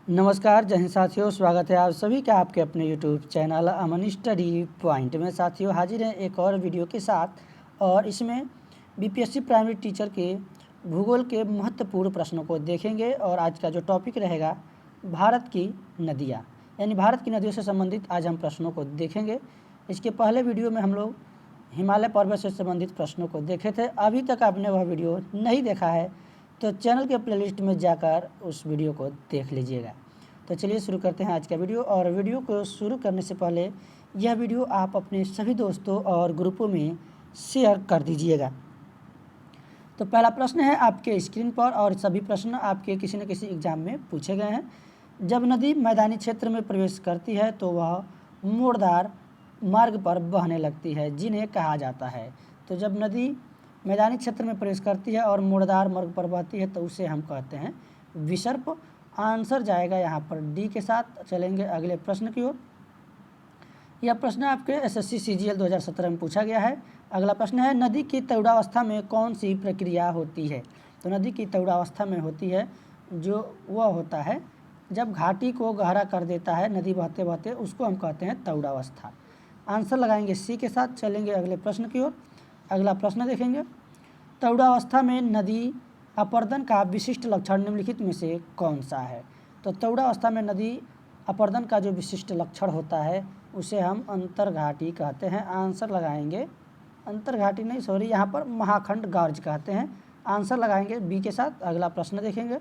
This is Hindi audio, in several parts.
नमस्कार जय हिंद साथियों, स्वागत है आप सभी का आपके अपने यूट्यूब चैनल अमन स्टडी पॉइंट में। साथियों हाजिर हैं एक और वीडियो के साथ, और इसमें बीपीएससी प्राइमरी टीचर के भूगोल के महत्वपूर्ण प्रश्नों को देखेंगे। और आज का जो टॉपिक रहेगा भारत की नदियाँ, यानी भारत की नदियों से संबंधित आज हम प्रश्नों को देखेंगे। इसके पहले वीडियो में हम लोग हिमालय पर्वत से संबंधित प्रश्नों को देखे थे। अभी तक आपने वह वीडियो नहीं देखा है तो चैनल के प्लेलिस्ट में जाकर उस वीडियो को देख लीजिएगा। तो चलिए शुरू करते हैं आज का वीडियो। और वीडियो को शुरू करने से पहले यह वीडियो आप अपने सभी दोस्तों और ग्रुपों में शेयर कर दीजिएगा। तो पहला प्रश्न है आपके स्क्रीन पर, और सभी प्रश्न आपके किसी न किसी एग्जाम में पूछे गए हैं। जब नदी मैदानी क्षेत्र में प्रवेश करती है तो वह मोड़दार मार्ग पर बहने लगती है, जिन्हें कहा जाता है। तो जब नदी मैदानी क्षेत्र में प्रवेश करती है और मोड़दार मार्ग पर बहती है तो उसे हम कहते हैं विसर्प। आंसर जाएगा यहाँ पर डी के साथ। चलेंगे अगले प्रश्न की ओर। यह प्रश्न आपके एसएससी सीजीएल 2017 में पूछा गया है। अगला प्रश्न है नदी की तरुणावस्था में कौन सी प्रक्रिया होती है। तो नदी की तरुणावस्था में होती है जो वह होता है जब घाटी को गहरा कर देता है नदी बहते बहते, उसको हम कहते हैं तरुणावस्था। आंसर लगाएंगे सी के साथ। चलेंगे अगले प्रश्न की ओर। अगला प्रश्न देखेंगे, तरुणावस्था में नदी अपर्दन का विशिष्ट लक्षण निम्नलिखित में से कौन सा है। तो तरुणावस्था में नदी अपर्दन का जो विशिष्ट लक्षण होता है उसे हम अंतर्घाटी कहते हैं। आंसर लगाएंगे अंतर्घाटी नहीं, सॉरी, यहाँ पर महाखंड गार्ज कहते हैं। आंसर लगाएंगे बी के साथ। अगला प्रश्न देखेंगे,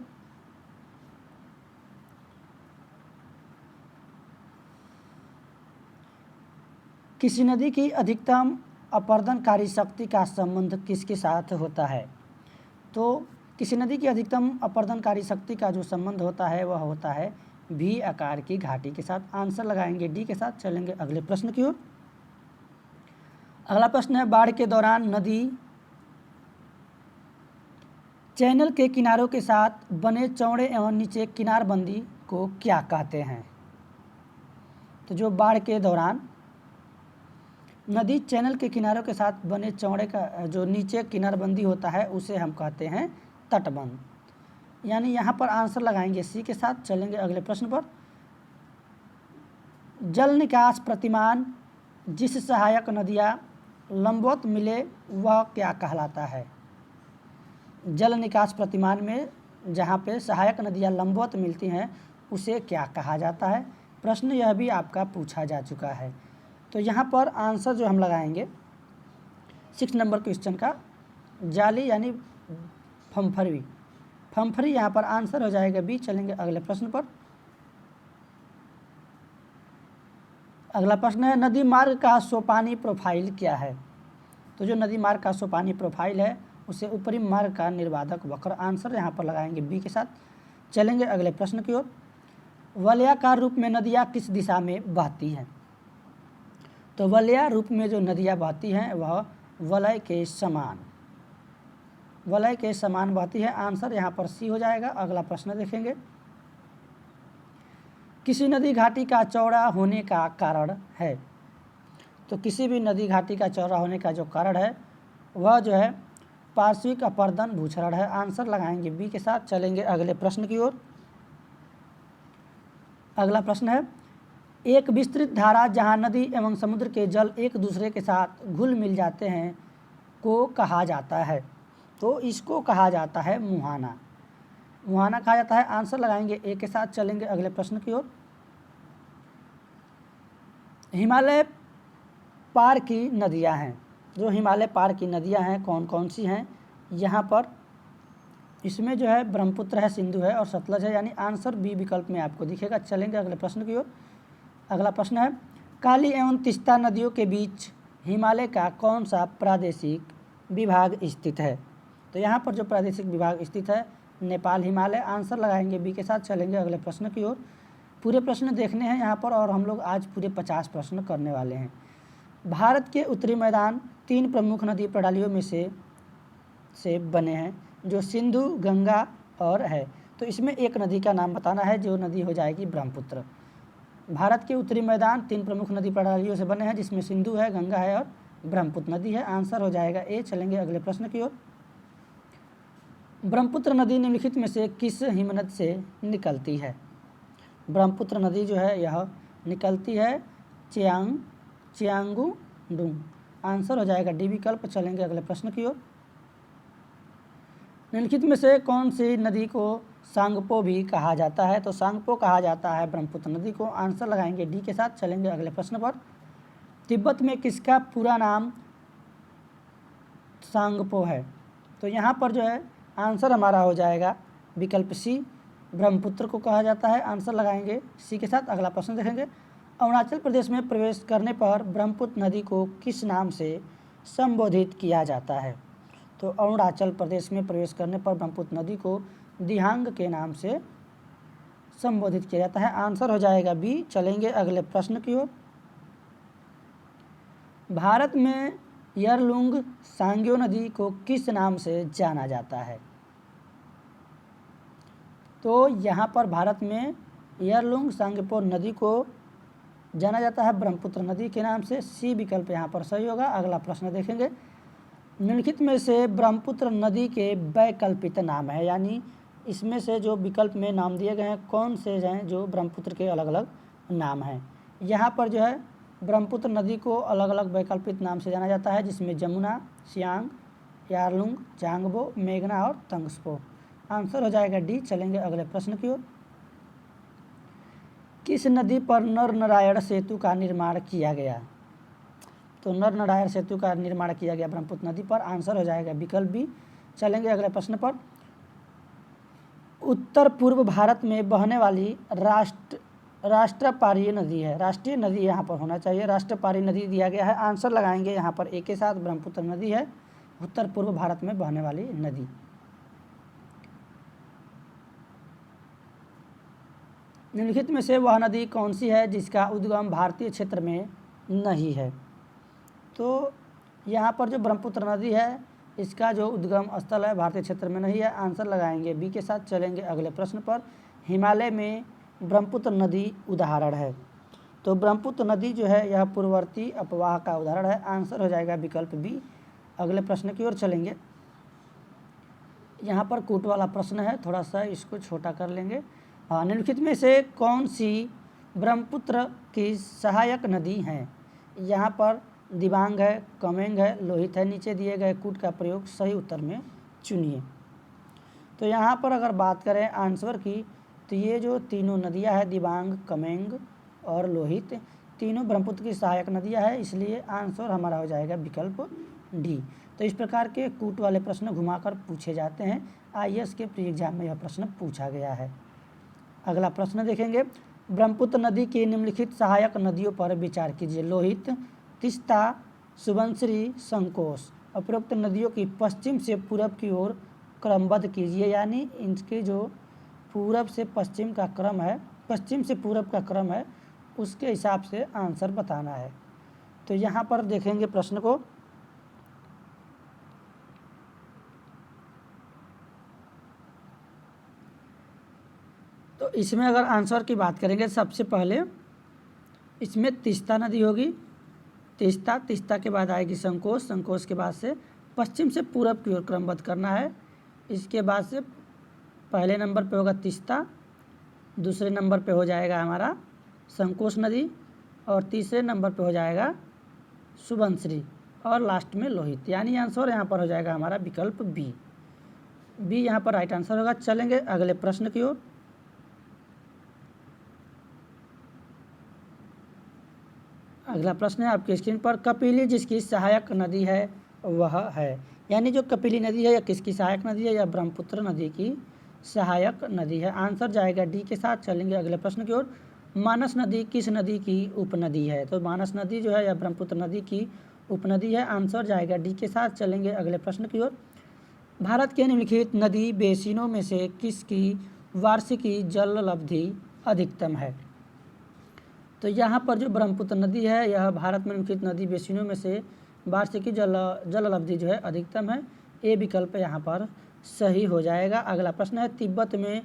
किसी नदी की अधिकतम अपर्दनकारी शक्ति का संबंध किसके साथ होता है। तो किसी नदी की अधिकतम अपर्दनकारी शक्ति का जो संबंध होता है वह होता है भी आकार की घाटी के साथ। आंसर लगाएंगे डी के साथ। चलेंगे अगले प्रश्न की ओर। अगला प्रश्न है बाढ़ के दौरान नदी चैनल के किनारों के साथ बने चौड़े एवं नीचे किनारबंदी को क्या कहते हैं। तो जो बाढ़ के दौरान नदी चैनल के किनारों के साथ बने चौड़े का जो नीचे किनारबंदी होता है उसे हम कहते हैं तटबंध, यानी यहाँ पर आंसर लगाएंगे सी के साथ। चलेंगे अगले प्रश्न पर। जल निकास प्रतिमान जिस सहायक नदियाँ लंबवत मिले वह क्या कहलाता है। जल निकास प्रतिमान में जहाँ पे सहायक नदियाँ लंबवत मिलती हैं उसे क्या कहा जाता है। प्रश्न यह भी आपका पूछा जा चुका है। तो यहाँ पर आंसर जो हम लगाएंगे 6 नंबर क्वेश्चन का जाली यानी फम्फरी यहाँ पर आंसर हो जाएगा बी। चलेंगे अगले प्रश्न पर। अगला प्रश्न है नदी मार्ग का सोपानी प्रोफाइल क्या है। तो जो नदी मार्ग का सोपानी प्रोफाइल है उसे ऊपरी मार्ग का निर्बाधक वक्र। आंसर यहाँ पर लगाएंगे बी के साथ। चलेंगे अगले प्रश्न की ओर। वलयाकार रूप में नदियाँ किस दिशा में बहती हैं। तो वलय रूप में जो नदियाँ बहती हैं वह वलय के समान बहती है। आंसर यहाँ पर सी हो जाएगा। अगला प्रश्न देखेंगे, किसी नदी घाटी का चौड़ा होने का कारण है। तो किसी भी नदी घाटी का चौड़ा होने का जो कारण है वह जो है पार्श्विक अपर्दन भूक्षरण है। आंसर लगाएंगे बी के साथ। चलेंगे अगले प्रश्न की ओर। अगला प्रश्न है एक विस्तृत धारा जहाँ नदी एवं समुद्र के जल एक दूसरे के साथ घुल मिल जाते हैं को कहा जाता है। तो इसको कहा जाता है मुहाना कहा जाता है। आंसर लगाएंगे ए के साथ। चलेंगे अगले प्रश्न की ओर। हिमालय पार की नदियां हैं। जो हिमालय पार की नदियां हैं कौन कौन सी हैं। यहाँ पर इसमें जो है ब्रह्मपुत्र है, सिंधु है और सतलज है, यानी आंसर बी विकल्प में आपको दिखेगा। चलेंगे अगले प्रश्न की ओर। अगला प्रश्न है काली एवं तीस्ता नदियों के बीच हिमालय का कौन सा प्रादेशिक विभाग स्थित है। तो यहाँ पर जो प्रादेशिक विभाग स्थित है नेपाल हिमालय। आंसर लगाएंगे बी के साथ। चलेंगे अगले प्रश्न की ओर। पूरे प्रश्न देखने हैं यहाँ पर, और हम लोग आज पूरे 50 प्रश्न करने वाले हैं। भारत के उत्तरी मैदान 3 प्रमुख नदी प्रणालियों में से बने हैं, जो सिंधु, गंगा और है। तो इसमें एक नदी का नाम बताना है, जो नदी हो जाएगी ब्रह्मपुत्र। भारत के उत्तरी मैदान 3 प्रमुख नदी प्रणालियों से बने हैं, जिसमें सिंधु है, गंगा है और ब्रह्मपुत्र नदी है। आंसर हो जाएगा ए। चलेंगे अगले प्रश्न की ओर। ब्रह्मपुत्र नदी निम्नलिखित में से किस हिमनद से निकलती है। ब्रह्मपुत्र नदी जो है यह निकलती है चियांगुडुंग। आंसर हो जाएगा डी विकल्प। चलेंगे अगले प्रश्न की ओर। निम्नलिखित में से कौन सी नदी को सांगपो भी कहा जाता है? तो सांगपो कहा जाता है ब्रह्मपुत्र नदी को। आंसर लगाएंगे डी के साथ। चलेंगे अगले प्रश्न पर। तिब्बत में किसका पूरा नाम सांगपो है? तो यहाँ पर जो है आंसर हमारा हो जाएगा विकल्प सी, ब्रह्मपुत्र को कहा जाता है। आंसर लगाएंगे सी के साथ। अगला प्रश्न देखेंगे। अरुणाचल प्रदेश में प्रवेश करने पर ब्रह्मपुत्र नदी को किस नाम से संबोधित किया जाता है? तो अरुणाचल प्रदेश में प्रवेश करने पर ब्रह्मपुत्र नदी को दिहांग के नाम से संबोधित किया जाता है। आंसर हो जाएगा बी। चलेंगे अगले प्रश्न की ओर। भारत में यरलुंग सांग्यो नदी को किस नाम से जाना जाता है? तो यहाँ पर भारत में यरलुंग सांग्यो नदी को जाना जाता है ब्रह्मपुत्र नदी के नाम से। सी विकल्प यहाँ पर सही होगा। अगला प्रश्न देखेंगे। निम्नलिखित में से ब्रह्मपुत्र नदी के वैकल्पिक नाम है, यानी इसमें से जो विकल्प में नाम दिए गए हैं कौन से हैं जो ब्रह्मपुत्र के अलग अलग नाम हैं? यहाँ पर जो है ब्रह्मपुत्र नदी को अलग अलग वैकल्पिक नाम से जाना जाता है, जिसमें जमुना, सियांग, यारलुंग, चांगबो, मेघना और तंगस्पो। आंसर हो जाएगा डी। चलेंगे अगले प्रश्न की ओर। किस नदी पर नर-नारायण सेतु का निर्माण किया गया? तो नर-नारायण सेतु का निर्माण किया गया ब्रह्मपुत्र नदी पर। आंसर हो जाएगा विकल्प बी। चलेंगे अगले प्रश्न पर। उत्तर पूर्व भारत में बहने वाली राष्ट्रपारीय नदी है। राष्ट्रीय नदी यहाँ पर होना चाहिए, राष्ट्रपारीय नदी दिया गया है। आंसर लगाएंगे यहाँ पर ए के साथ। ब्रह्मपुत्र नदी है उत्तर पूर्व भारत में बहने वाली नदी। निम्नलिखित में से वह नदी कौन सी है जिसका उद्गम भारतीय क्षेत्र में नहीं है? तो यहाँ पर जो ब्रह्मपुत्र नदी है इसका जो उद्गम स्थल है भारतीय क्षेत्र में नहीं है। आंसर लगाएंगे बी के साथ। चलेंगे अगले प्रश्न पर। हिमालय में ब्रह्मपुत्र नदी उदाहरण है। तो ब्रह्मपुत्र नदी जो है यह पूर्ववर्ती अपवाह का उदाहरण है। आंसर हो जाएगा विकल्प बी। अगले प्रश्न की ओर चलेंगे। यहाँ पर कूट वाला प्रश्न है, थोड़ा सा इसको छोटा कर लेंगे। निम्नलिखित में से कौन सी ब्रह्मपुत्र की सहायक नदी है? यहाँ पर दिबांग है, कमेंग है, लोहित है। नीचे दिए गए कूट का प्रयोग सही उत्तर में चुनिए। तो यहाँ पर अगर बात करें आंसर की, तो ये जो तीनों नदियाँ हैं दिबांग, कमेंग और लोहित, तीनों ब्रह्मपुत्र की सहायक नदियाँ हैं, इसलिए आंसर हमारा हो जाएगा विकल्प डी। तो इस प्रकार के कूट वाले प्रश्न घुमाकर पूछे जाते हैं। आईएएस के प्री एग्जाम में यह प्रश्न पूछा गया है। अगला प्रश्न देखेंगे। ब्रह्मपुत्र नदी की निम्नलिखित सहायक नदियों पर विचार कीजिए। लोहित, तीस्ता, सुबनसिरी, संकोश। उपरोक्त नदियों की पश्चिम से पूरब की ओर क्रमबद्ध कीजिए, यानी इनके जो पूरब से पश्चिम का क्रम है, पश्चिम से पूरब का क्रम है, उसके हिसाब से आंसर बताना है। तो यहाँ पर देखेंगे प्रश्न को। तो इसमें अगर आंसर की बात करेंगे, सबसे पहले इसमें तीस्ता नदी होगी, तीस्ता के बाद आएगी संकोश, संकोश के बाद से पश्चिम से पूरब की ओर क्रमबद्ध करना है। इसके बाद से पहले नंबर पे होगा तीस्ता, दूसरे नंबर पे हो जाएगा हमारा संकोश नदी और तीसरे नंबर पे हो जाएगा सुबनसिरी और लास्ट में लोहित। यानी आंसर यहाँ पर हो जाएगा हमारा विकल्प बी। बी यहाँ पर राइट आंसर होगा। चलेंगे अगले प्रश्न की ओर। अगला प्रश्न है आपकी स्क्रीन पर। कपिली जिसकी सहायक नदी है वह है, यानी जो कपिली नदी है यह किसकी सहायक नदी है? यह ब्रह्मपुत्र नदी की सहायक नदी है। आंसर जाएगा डी के साथ। चलेंगे अगले प्रश्न की ओर। मानस नदी किस नदी की उपनदी है? तो मानस नदी जो है यह ब्रह्मपुत्र नदी की उपनदी है। आंसर जाएगा डी के साथ। चलेंगे अगले प्रश्न की ओर। भारत के निम्नलिखित नदी बेसिनों में से किसकी वार्षिकी जललब्धि अधिकतम है? तो यहाँ पर जो ब्रह्मपुत्र नदी है यह भारत में निम्नलिखित नदी बेसिनों में से वार्षिकी जललब्धि जो है अधिकतम है। ए विकल्प यहाँ पर सही हो जाएगा। अगला प्रश्न है। तिब्बत में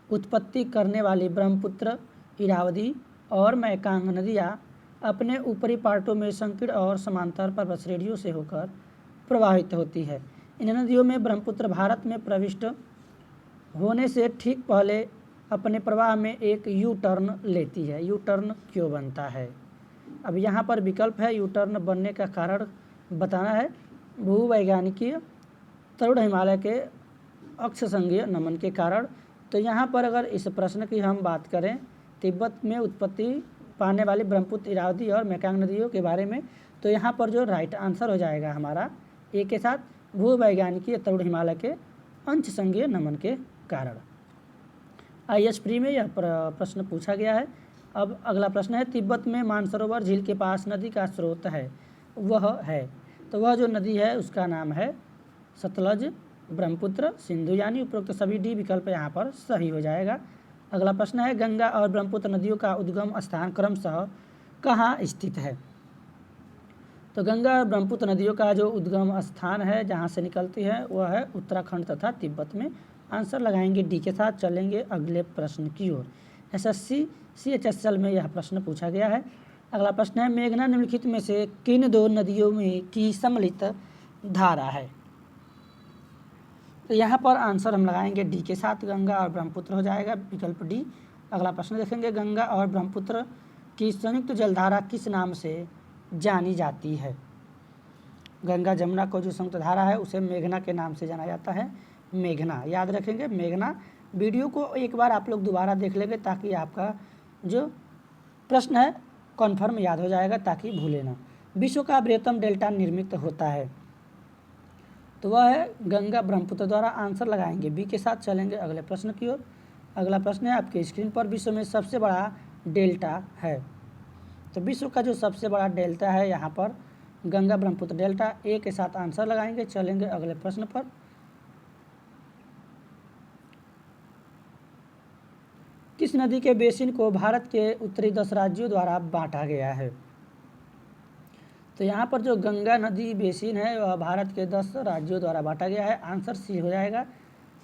उत्पत्ति करने वाली ब्रह्मपुत्र, इरावदी और मैकांग नदियाँ अपने ऊपरी पार्टों में संकीर्ण और समांतर पर्वत श्रेणियों से होकर प्रवाहित होती है। इन नदियों में ब्रह्मपुत्र भारत में प्रविष्ट होने से ठीक पहले अपने प्रवाह में एक यू टर्न लेती है। यू टर्न क्यों बनता है? अब यहाँ पर विकल्प है यू टर्न बनने का कारण बताना है। भूवैज्ञानिकीय तरुण हिमालय के अक्षसंघीय नमन के कारण। तो यहाँ पर अगर इस प्रश्न की हम बात करें तिब्बत में उत्पत्ति पाने वाली ब्रह्मपुत्र, इरावदी और मेकांग नदियों के बारे में, तो यहाँ पर जो राइट आंसर हो जाएगा हमारा ए के साथ भूवैज्ञानिकीय तरुण हिमालय के अंशसंघीय नमन के कारण। IAS प्री में यह प्रश्न पूछा गया है। अब अगला प्रश्न है तिब्बत में मानसरोवर झील के पास नदी का स्रोत है, वह है, तो वह जो नदी है उसका नाम है सतलज, ब्रह्मपुत्र, सिंधु, यानी उपरोक्त सभी डी विकल्प यहाँ पर सही हो जाएगा। अगला प्रश्न है गंगा और ब्रह्मपुत्र नदियों का उद्गम स्थान क्रमशः कहाँ स्थित है? तो गंगा और ब्रह्मपुत्र नदियों का जो उद्गम स्थान है जहाँ से निकलती है वह है उत्तराखंड तथा तिब्बत में। आंसर लगाएंगे डी के साथ। चलेंगे अगले प्रश्न की ओर। SSC CHSL में यह प्रश्न पूछा गया है। अगला प्रश्न है मेघना निम्नलिखित में से किन दो नदियों में की सम्मिलित धारा है? तो यहाँ पर आंसर हम लगाएंगे डी के साथ, गंगा और ब्रह्मपुत्र हो जाएगा विकल्प डी। अगला प्रश्न देखेंगे गंगा और ब्रह्मपुत्र की संयुक्त जलधारा किस नाम से जानी जाती है? गंगा जमुना को जो संयुक्त धारा है उसे मेघना के नाम से जाना जाता है, मेघना। याद रखेंगे मेघना। वीडियो को एक बार आप लोग दोबारा देख लेंगे ताकि आपका जो प्रश्न है कन्फर्म याद हो जाएगा, ताकि भूले ना। विश्व का बृहत्तम डेल्टा निर्मित होता है, तो वह है गंगा ब्रह्मपुत्र द्वारा। आंसर लगाएंगे बी के साथ। चलेंगे अगले प्रश्न की ओर। अगला प्रश्न है आपके स्क्रीन पर विश्व में सबसे बड़ा डेल्टा है, तो विश्व का जो सबसे बड़ा डेल्टा है यहाँ पर गंगा ब्रह्मपुत्र डेल्टा। ए के साथ आंसर लगाएंगे। चलेंगे अगले प्रश्न पर। किस नदी के बेसिन को भारत के उत्तरी 10 राज्यों द्वारा बांटा गया है? तो यहाँ पर जो गंगा नदी बेसिन है वह भारत के 10 राज्यों द्वारा बांटा गया है। आंसर सी हो जाएगा।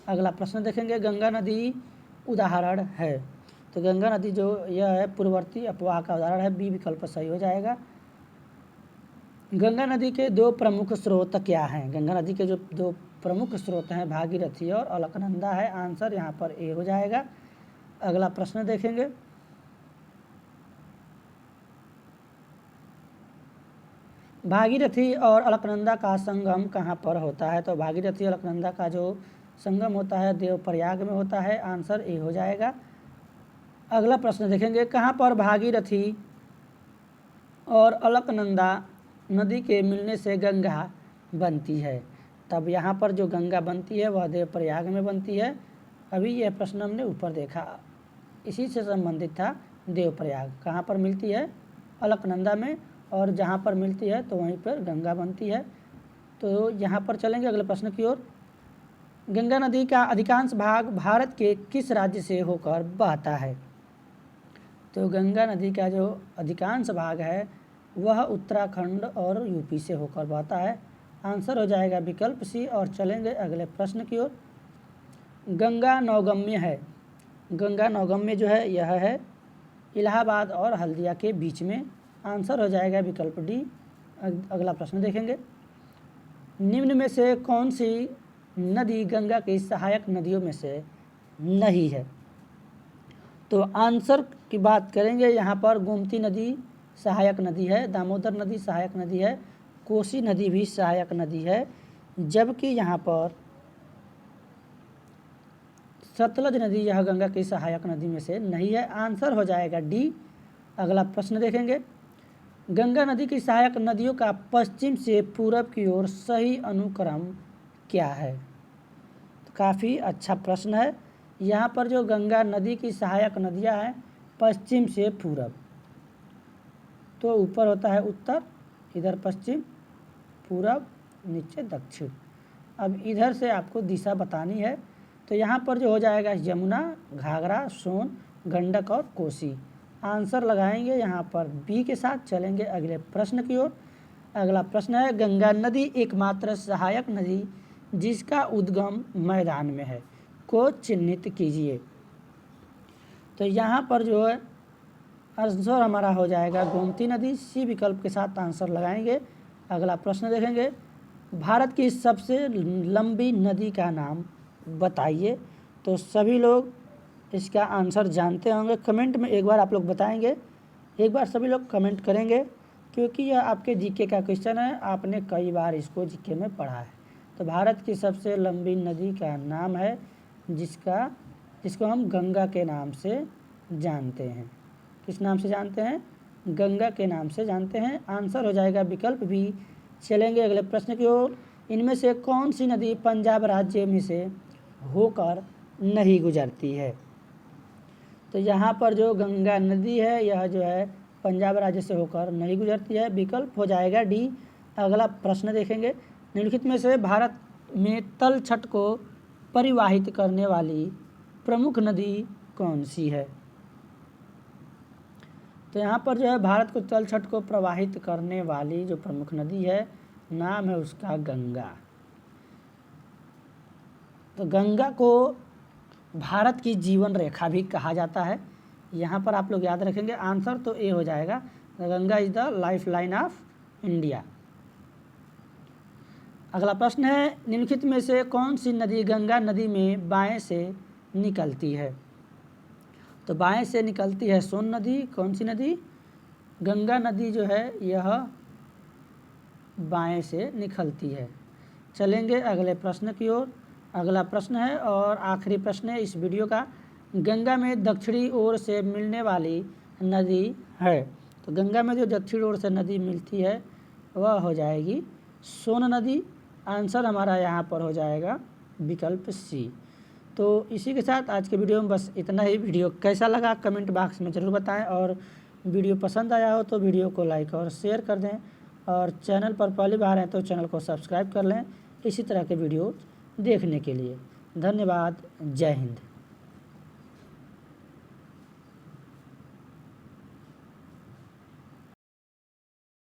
अगला प्रश्न देखेंगे गंगा नदी उदाहरण है, तो गंगा नदी जो यह है पूर्ववर्ती अपवाह का उदाहरण है, बी विकल्प सही हो जाएगा। गंगा नदी के दो प्रमुख स्रोत क्या हैं? गंगा नदी के जो दो प्रमुख स्रोत हैं भागीरथी और अलकनंदा है। आंसर यहाँ पर ए हो जाएगा। अगला प्रश्न देखेंगे भागीरथी और अलकनंदा का संगम कहाँ पर होता है? तो भागीरथी और अलकनंदा का जो संगम होता है देवप्रयाग में होता है। आंसर ए हो जाएगा। अगला प्रश्न देखेंगे कहाँ पर भागीरथी और अलकनंदा नदी के मिलने से गंगा बनती है? तब यहाँ पर जो गंगा बनती है वह देवप्रयाग में बनती है। अभी यह प्रश्न हमने ऊपर देखा, इसी से संबंधित था। देवप्रयाग कहाँ पर मिलती है? अलकनंदा में, और जहाँ पर मिलती है तो वहीं पर गंगा बनती है। तो यहाँ पर चलेंगे अगले प्रश्न की ओर। गंगा नदी का अधिकांश भाग भारत के किस राज्य से होकर बहता है? तो गंगा नदी का जो अधिकांश भाग है वह उत्तराखंड और यूपी से होकर बहता है। आंसर हो जाएगा विकल्प सी। और चलेंगे अगले प्रश्न की ओर। गंगा नौगम्य है, गंगा नौगम्य जो है यह है इलाहाबाद और हल्दिया के बीच में। आंसर हो जाएगा विकल्प डी। अगला प्रश्न देखेंगे निम्न में से कौन सी नदी गंगा की सहायक नदियों में से नहीं है? तो आंसर की बात करेंगे यहाँ पर गोमती नदी सहायक नदी है, दामोदर नदी सहायक नदी है, कोसी नदी भी सहायक नदी है, जबकि यहाँ पर सतलज नदी यह गंगा की सहायक नदी में से नहीं है। आंसर हो जाएगा डी। अगला प्रश्न देखेंगे गंगा नदी की सहायक नदियों का पश्चिम से पूरब की ओर सही अनुक्रम क्या है? तो काफ़ी अच्छा प्रश्न है। यहाँ पर जो गंगा नदी की सहायक नदियाँ हैं पश्चिम से पूरब, तो ऊपर होता है उत्तर, इधर पश्चिम, पूरब, नीचे दक्षिण। अब इधर से आपको दिशा बतानी है, तो यहाँ पर जो हो जाएगा यमुना, घाघरा, सोन, गंडक और कोसी। आंसर लगाएंगे यहाँ पर बी के साथ। चलेंगे अगले प्रश्न की ओर। अगला प्रश्न है गंगा नदी एकमात्र सहायक नदी जिसका उद्गम मैदान में है को चिन्हित कीजिए। तो यहाँ पर जो है आंसर हमारा हो जाएगा गोमती नदी, सी विकल्प के साथ आंसर लगाएंगे। अगला प्रश्न देखेंगे भारत की सबसे लंबी नदी का नाम बताइए। तो सभी लोग इसका आंसर जानते होंगे? कमेंट में एक बार आप लोग बताएंगे, एक बार सभी लोग कमेंट करेंगे, क्योंकि यह आपके जीके का क्वेश्चन है, आपने कई बार इसको जीके में पढ़ा है। तो भारत की सबसे लंबी नदी का नाम है जिसको हम गंगा के नाम से जानते हैं। किस नाम से जानते हैं? गंगा के नाम से जानते हैं। आंसर हो जाएगा विकल्प बी। चलेंगे अगले प्रश्न की ओर। इनमें से कौन सी नदी पंजाब राज्य में से होकर नहीं गुजरती है? तो यहाँ पर जो गंगा नदी है यह जो है पंजाब राज्य से होकर नहीं गुजरती है। विकल्प हो जाएगा डी। अगला प्रश्न देखेंगे। निम्नलिखित में से भारत में तलछट को परिवाहित करने वाली प्रमुख नदी कौन सी है? तो यहाँ पर जो है भारत को तलछट को प्रवाहित करने वाली जो प्रमुख नदी है, नाम है उसका गंगा। तो गंगा को भारत की जीवन रेखा भी कहा जाता है। यहाँ पर आप लोग याद रखेंगे, आंसर तो ए हो जाएगा। Ganga is the life line of India. अगला प्रश्न है, निम्नलिखित में से कौन सी नदी गंगा नदी में बाएं से निकलती है? तो बाएं से निकलती है सोन नदी। कौन सी नदी? गंगा नदी जो है यह बाएं से निकलती है। चलेंगे अगले प्रश्न की ओर। अगला प्रश्न है और आखिरी प्रश्न है इस वीडियो का। गंगा में दक्षिणी ओर से मिलने वाली नदी है। तो गंगा में जो दक्षिण ओर से नदी मिलती है वह हो जाएगी सोन नदी। आंसर हमारा यहाँ पर हो जाएगा विकल्प सी। तो इसी के साथ आज के वीडियो में बस इतना ही। वीडियो कैसा लगा कमेंट बॉक्स में ज़रूर बताएं, और वीडियो पसंद आया हो तो वीडियो को लाइक और शेयर कर दें, और चैनल पर पहली बार हैं तो चैनल को सब्सक्राइब कर लें इसी तरह के वीडियो देखने के लिए। धन्यवाद। जय हिंद।